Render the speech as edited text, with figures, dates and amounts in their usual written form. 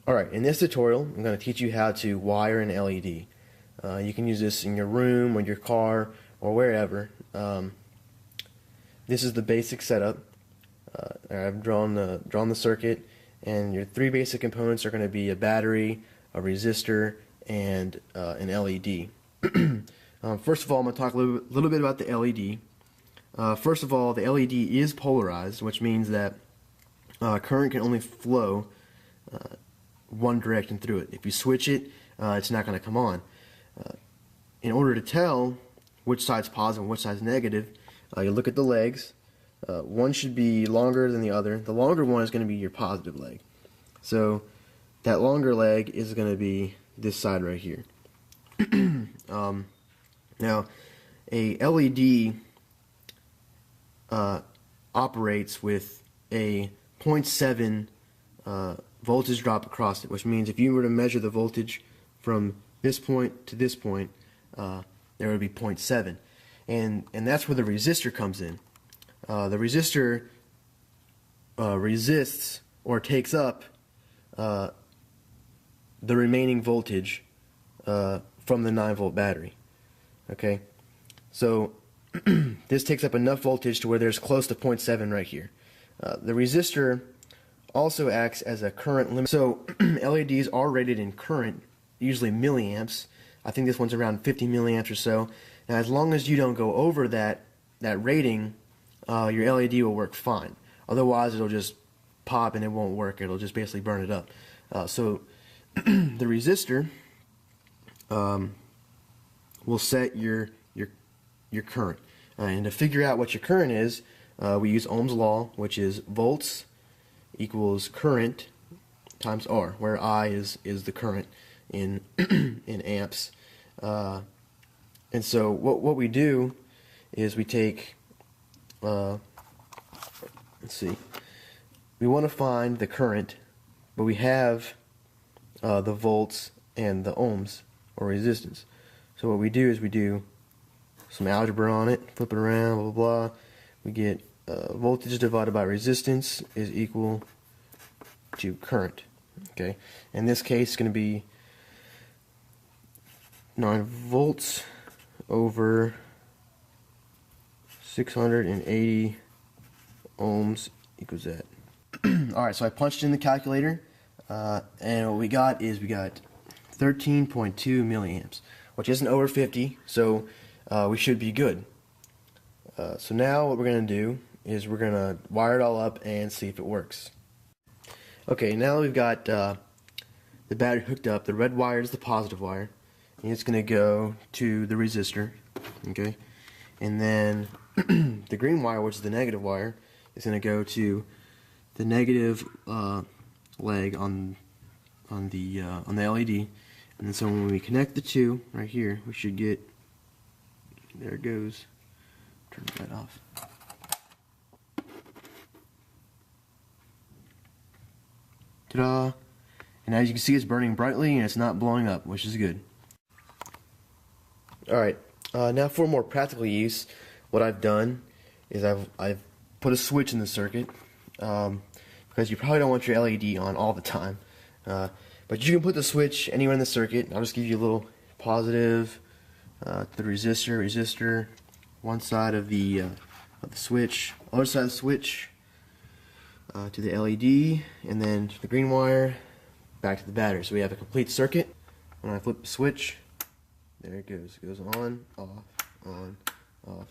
Alright, in this tutorial I'm going to teach you how to wire an LED. You can use this in your room or your car or wherever. This is the basic setup. I've drawn the circuit, and your three basic components are going to be a battery, a resistor, and an LED. First of all, I'm going to talk a little bit about the LED. First of all, the LED is polarized, which means that current can only flow one direction through it. If you switch it, it's not going to come on. In order to tell which side's positive and which side's negative, you look at the legs. One should be longer than the other. The longer one is going to be your positive leg. So that longer leg is going to be this side right here. Now, a LED operates with a 0.7 voltage drop across it, which means if you were to measure the voltage from this point to this point, there would be 0.7, and that's where the resistor comes in. The resistor resists or takes up the remaining voltage from the 9-volt battery. Okay, so this takes up enough voltage to where there's close to 0.7 right here. The resistor also acts as a current limit. So LEDs are rated in current, usually milliamps. I think this one's around 50 milliamps or so. Now, as long as you don't go over that rating, your LED will work fine. Otherwise, it'll just pop and it won't work. It'll just basically burn it up. So the resistor will set your current. And to figure out what your current is, we use Ohm's law, which is volts equals current times R, where I is the current in in amps. And so what we do is we take, let's see, we want to find the current, but we have the volts and the ohms or resistance. So what we do is we do some algebra on it, flip it around, blah, blah, blah. We get voltage divided by resistance is equal to current. Okay, in this case, it's going to be 9 volts over 680 ohms equals that. Alright, so I punched in the calculator, and what we got 13.2 milliamps, which isn't over 50, so we should be good. So now what we're going to do is we're going to wire it all up and see if it works. Okay, now we've got the battery hooked up. The red wire is the positive wire, and it's going to go to the resistor. Okay, and then the green wire, which is the negative wire, is going to go to the negative leg on the LED. And then so when we connect the two right here, we should get, there it goes. Turn that off. Ta-da! And as you can see, it's burning brightly and it's not blowing up, which is good. Alright, now for more practical use, what I've done is I've put a switch in the circuit, because you probably don't want your LED on all the time. But you can put the switch anywhere in the circuit. I'll just give you a little positive to the resistor, one side of the switch, other side of the switch, to the LED, and then to the green wire, back to the battery. So we have a complete circuit. When I flip the switch, there it goes. It goes on, off,